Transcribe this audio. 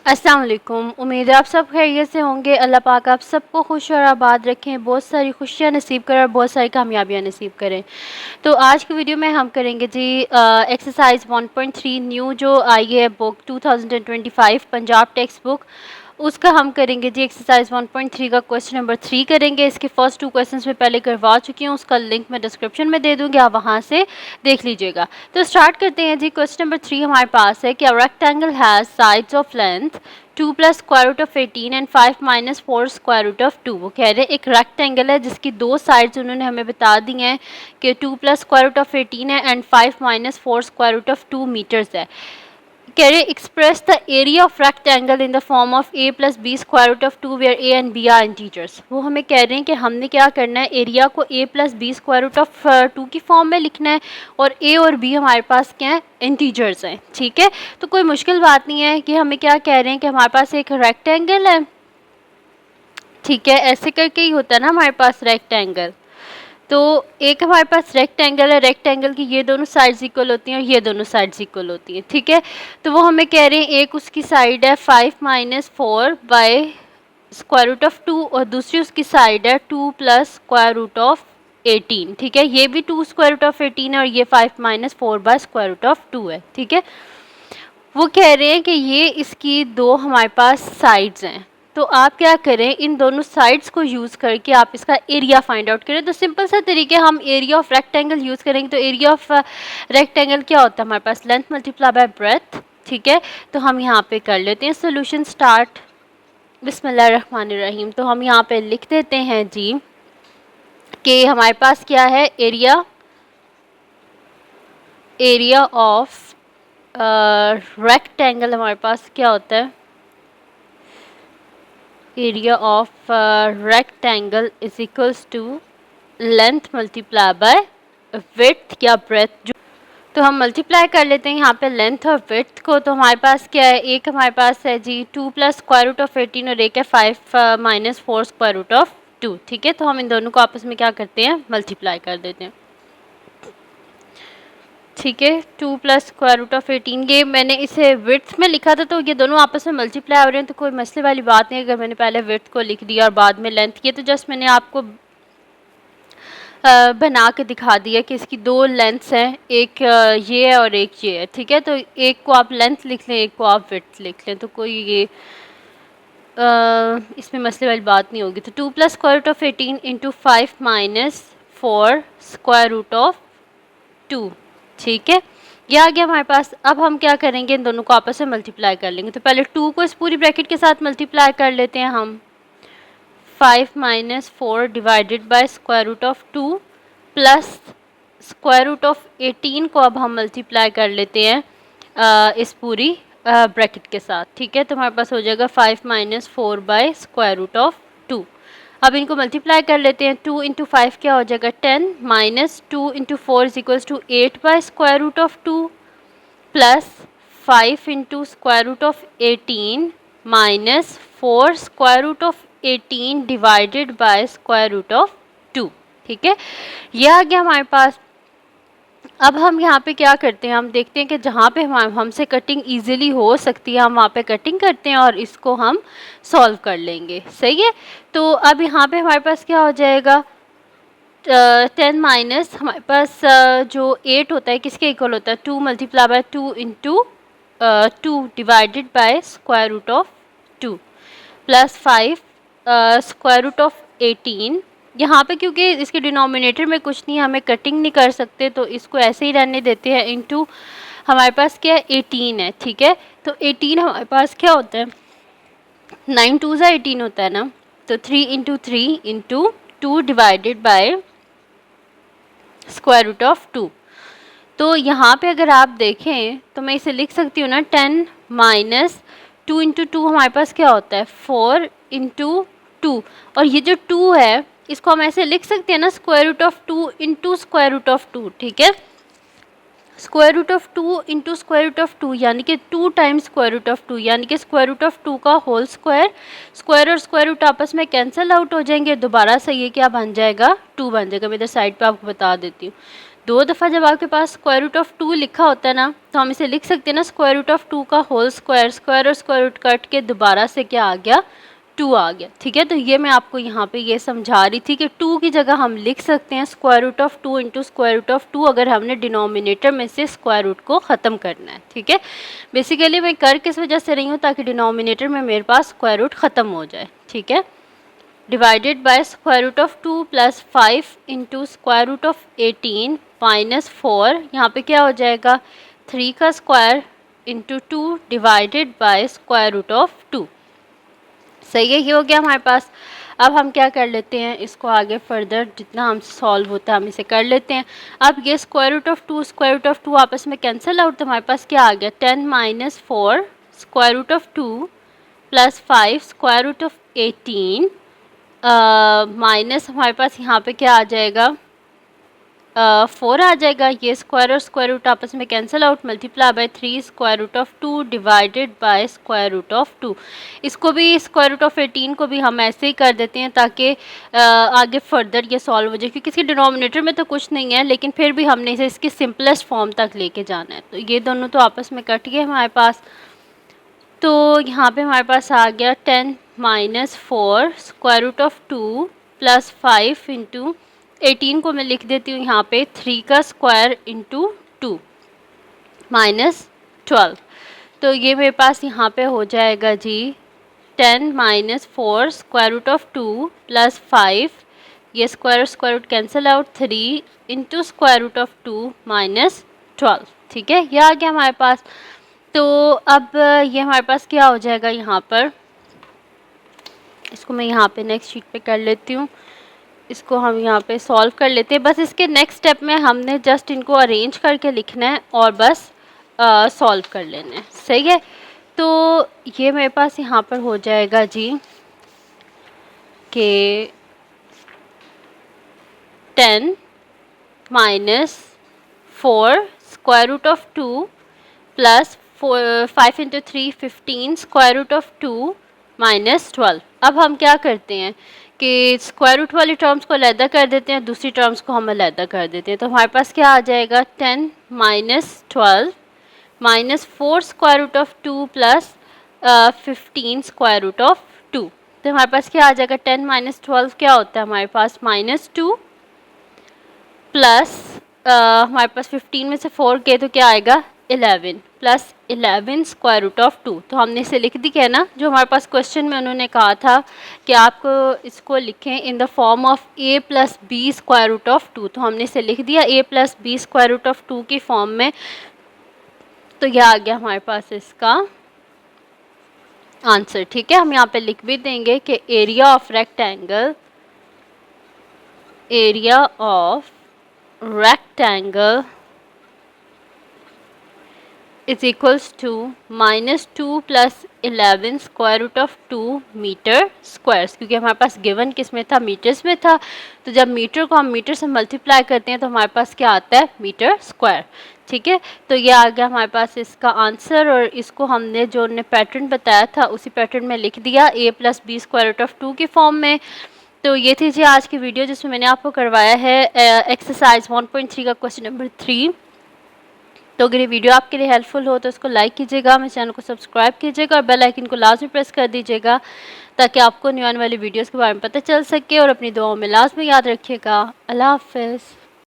अस्सलाम वालेकुम। उम्मीद है आप सब खैरियत से होंगे। अल्लाह पाक आप सबको खुश और आबाद रखें, बहुत सारी खुशियाँ नसीब करें और बहुत सारी कामयाबियाँ नसीब करें। तो आज की वीडियो में हम करेंगे जी एक्सरसाइज 1.3 न्यू जो आई है बुक 2025 पंजाब टेक्स्ट बुक, उसका हम करेंगे जी एक्सरसाइज 1.3 का क्वेश्चन नंबर 3 करेंगे। इसके फर्स्ट 2 क्वेश्चंस मैं पहले करवा चुकी हूँ, उसका लिंक मैं डिस्क्रिप्शन में दे दूँगी, आप वहाँ से देख लीजिएगा। तो स्टार्ट करते हैं जी। क्वेश्चन नंबर 3 हमारे पास है कि a rectangle has sides of length 2 plus square root of 18 and 5 minus 4 square root of 2। वो कह रहे हैं एक रेक्टेंगल है जिसकी दो साइड्स उन्होंने हमें बता दी हैं कि 2 प्लस स्क्वायर रूट ऑफ 18 है and 5 minus 4 square root of 2 metres है। कह रहे express the area of rectangle in the form of a plus B square root of 2 where a and b are integers. वो हमें कह रहे हैं कि हमने क्या करना है, एरिया को a plus B square root of 2 की फॉर्म में लिखना है और a और b हमारे पास क्या है, इंटीजर्स हैं। ठीक है, तो कोई मुश्किल बात नहीं है कि हमें क्या कह रहे हैं कि हमारे पास एक रेक्टेंगल है। ठीक है, ऐसे करके ही होता है ना हमारे पास रेक्टेंगल। तो एक हमारे पास रेक्टेंगल है, रेक्टेंगल की ये दोनों साइड्स इक्वल होती हैं और ये दोनों साइड्स इक्वल होती हैं। ठीक है, तो वो हमें कह रहे हैं एक उसकी साइड है 5 minus 4 by square root of 2 और दूसरी उसकी साइड है 2 प्लस स्क्वायर रूट ऑफ 18। ठीक है, ये भी 2 स्क्वायर रूट ऑफ 18 है और ये 5 minus 4 by square root of 2 है। ठीक है, वो कह रहे हैं कि ये इसकी दो हमारे पास साइड्स हैं। तो आप क्या करें, इन दोनों साइड्स को यूज़ करके आप इसका एरिया फाइंड आउट करें। तो सिंपल सा तरीके, हम एरिया ऑफ रेक्टेंगल यूज़ करेंगे। तो एरिया ऑफ रेक्टेंगल क्या होता है हमारे पास, लेंथ मल्टीप्लाई बाय ब्रेथ। ठीक है, तो हम यहाँ पे कर लेते हैं सोल्यूशन स्टार्ट। बिस्मिल्लाहिर्रहमानिर्रहीम। तो हम यहाँ पे लिख देते हैं जी कि हमारे पास क्या है, एरिया ऑफ रेक्टेंगल हमारे पास क्या होता है, area of rectangle is equals to length multiply by width या ब्रेथ। तो हम मल्टीप्लाई कर लेते हैं यहाँ पे लेंथ और विड्थ को। तो हमारे पास क्या है, एक हमारे पास है जी 2 प्लस स्क्वायर रूट ऑफ 18 और एक है 5 माइनस 4 स्क्वायर रूट ऑफ 2। ठीक है, तो हम इन दोनों को आपस में क्या करते हैं, मल्टीप्लाई कर देते हैं। ठीक है, 2 प्लस स्क्वायर रूट ऑफ 18, ये मैंने इसे विड्थ में लिखा था तो ये दोनों आपस में मल्टीप्लाई हो रहे हैं, तो कोई मसले वाली बात नहीं अगर मैंने पहले विड्थ को लिख दिया और बाद में लेंथ। ये तो जस्ट मैंने आपको बना के दिखा दिया कि इसकी दो लेंथ्स हैं, एक ये है और एक ये है। ठीक है, तो एक को आप लेंथ लिख लें, एक को आप विड्थ लिख लें, तो कोई ये इसमें मसले वाली बात नहीं होगी। तो 2 plus square root of 18 into 5 minus 4 square root of 2। ठीक है, ये आ गया हमारे पास। अब हम क्या करेंगे, इन दोनों को आपस में मल्टीप्लाई कर लेंगे। तो पहले 2 को इस पूरी ब्रैकेट के साथ मल्टीप्लाई कर लेते हैं हम। 5 minus 4 divided by square root of 2 plus square root of 18 को अब हम मल्टीप्लाई कर लेते हैं इस पूरी ब्रैकेट के साथ। ठीक है, तो हमारे पास हो जाएगा 5 minus 4 by square root of 2। अब इनको मल्टीप्लाई कर लेते हैं। 2 इंटू 5 क्या हो जाएगा 10 minus 2 into 4 is equals to 8 by square root of 2 plus 5 into square root of 18 minus 4 square root of 18 divided by square root of 2। ठीक है, यह आ गया हमारे पास। अब हम यहाँ पे क्या करते हैं, हम देखते हैं कि जहाँ पे हमसे कटिंग इजीली हो सकती है हम वहाँ पे कटिंग करते हैं और इसको हम सॉल्व कर लेंगे। सही है, तो अब यहाँ पे हमारे पास क्या हो जाएगा, 10 माइनस हमारे पास जो 8 होता है किसके इक्वल होता है, 2 multiply by 2 into 2 divided by square root of 2 plus 5 square root of 18। यहाँ पे क्योंकि इसके डिनोमिनेटर में कुछ नहीं, हमें कटिंग नहीं कर सकते तो इसको ऐसे ही रहने देते हैं। इनटू हमारे पास क्या है 18 है। ठीक है, तो 18 हमारे पास क्या होता है, 9 2 ज़ा 18 होता है ना, तो 3 into 3 into 2 divided by square root of 2। तो यहाँ पे अगर आप देखें तो मैं इसे लिख सकती हूँ ना, 10 माइनस 2 इंटू 2 हमारे पास क्या होता है 4 इंटू 2, और ये जो 2 है इसको हम ऐसे लिख सकते हैं ना, square root of 2 into square root of 2। ठीक है, square root of 2 into square root of 2 यानी कि 2 टाइम्स स्क्वायर रूट ऑफ 2 यानी कि स्क्वायर रूट ऑफ 2 का होल स्क्वायर। स्क्वायर और स्क्वायर रूट आपस में कैंसिल आउट हो जाएंगे, दोबारा से ये क्या बन जाएगा 2 बन जाएगा। मैं इधर साइड पे आपको बता देती हूँ, 2 दफ़ा जब आपके पास स्क्वायर रूट ऑफ 2 लिखा होता है ना, तो हम इसे लिख सकते हैं ना स्क्वायर रूट ऑफ 2 का होल स्क्वायर, स्क्वायर और स्क्वायर रूट कट के दोबारा से क्या आ गया, 2 आ गया। ठीक है, तो ये मैं आपको यहाँ पे ये समझा रही थी कि 2 की जगह हम लिख सकते हैं square root of 2 into square root of 2 अगर हमने डिनोमिनेटर में से स्क्वायर रूट को ख़त्म करना है। ठीक है, बेसिकली मैं कर किस वजह से रही हूँ, ताकि डिनोमिनेटर में मेरे पास स्क्वायर रूट ख़त्म हो जाए। ठीक है, divided by square root of 2 plus 5 into square root of 18 minus 4, यहाँ पे क्या हो जाएगा 3 का square into 2 divided by square root of 2। सही है, ये हो गया हमारे पास। अब हम क्या कर लेते हैं, इसको आगे फर्दर जितना हम सॉल्व होता है हम इसे कर लेते हैं। अब ये square root of 2 square root of 2 आपस में कैंसिल आउट, तो हमारे पास क्या आ गया 10 minus 4 square root of 2 plus 5 square root of 18 minus हमारे पास यहाँ पे क्या आ जाएगा 4 आ जाएगा। ये स्क्वायर और स्क्वायर रूट आपस में cancel out, multiply by 3 square root of 2 divided by square root of 2। इसको भी स्क्वायर रूट ऑफ 18 को भी हम ऐसे ही कर देते हैं ताकि आगे फर्दर ये सॉल्व हो जाए, क्योंकि इसके डिनोमिनेटर में तो कुछ नहीं है, लेकिन फिर भी हमने इसे इसकी सिंपलेस्ट फॉर्म तक लेके जाना है। तो ये दोनों तो आपस में कट गए हमारे पास, तो यहाँ पे हमारे पास आ गया 10 minus 4 square root of 2 plus 5 into 18 को मैं लिख देती हूँ यहाँ पे 3 का स्क्वायर इंटू 2 माइनस 12। तो ये मेरे पास यहाँ पे हो जाएगा जी 10 minus 4 square root of 2 plus 5, ये square root cancel out 3 into square root of 2 minus 12। ठीक है, ये आ गया हमारे पास। तो अब ये हमारे पास क्या हो जाएगा यहाँ पर, इसको मैं यहाँ पे नेक्स्ट शीट पे कर लेती हूँ, इसको हम यहाँ पे सॉल्व कर लेते हैं। बस इसके नेक्स्ट स्टेप में हमने जस्ट इनको अरेंज करके लिखना है और बस सॉल्व कर लेना है। सही है, तो ये मेरे पास यहाँ पर हो जाएगा जी कि 10 minus 4 square root of 2 plus 5 into 3 15 square root of 2 minus 12। अब हम क्या करते हैं कि स्क्वायर रूट वाली टर्म्स को अलहदा कर देते हैं, दूसरी टर्म्स को हम अलहदा कर देते हैं। तो हमारे पास क्या आ जाएगा 10 minus 12 minus 4 square root of 2 plus 15 square root of 2। तो हमारे पास क्या आ जाएगा 10 माइनस 12 क्या होता है हमारे पास -2 प्लस हमारे पास 15 में से 4 गए तो क्या आएगा 11 प्लस 11 स्क्वायर रूट ऑफ 2। तो हमने इसे लिख दी है ना, जो हमारे पास क्वेश्चन में उन्होंने कहा था कि आपको इसको लिखें in the form of a plus B square root of 2। तो हमने इसे लिख दिया a plus B square root of 2 की फॉर्म में। तो यह आ गया हमारे पास इसका आंसर। ठीक है, हम यहाँ पे लिख भी देंगे कि area of rectangle is equals to -2 plus 11 square root of 2 metre squares, क्योंकि हमारे पास गिवन किस में था, मीटर्स में था। तो जब मीटर को हम मीटर से मल्टीप्लाई करते हैं तो हमारे पास क्या आता है मीटर स्क्वायर। ठीक है, तो ये आ गया हमारे पास इसका आंसर, और इसको हमने जो ने पैटर्न बताया था उसी पैटर्न में लिख दिया a plus B square root of 2 की फॉर्म में। तो ये थी जी आज की वीडियो जिसमें मैंने आपको करवाया है एक्सरसाइज 1.3 का क्वेश्चन नंबर 3। तो अगर ये वीडियो आपके लिए हेल्पफुल हो तो इसको लाइक कीजिएगा, मेरे चैनल को सब्सक्राइब कीजिएगा और बेल आइकन को लाजमी प्रेस कर दीजिएगा ताकि आपको न्यू आने वाली वीडियोस के बारे में पता चल सके। और अपनी दुआओं में लाजमी याद रखिएगा। अल्लाह हाफ़िज़।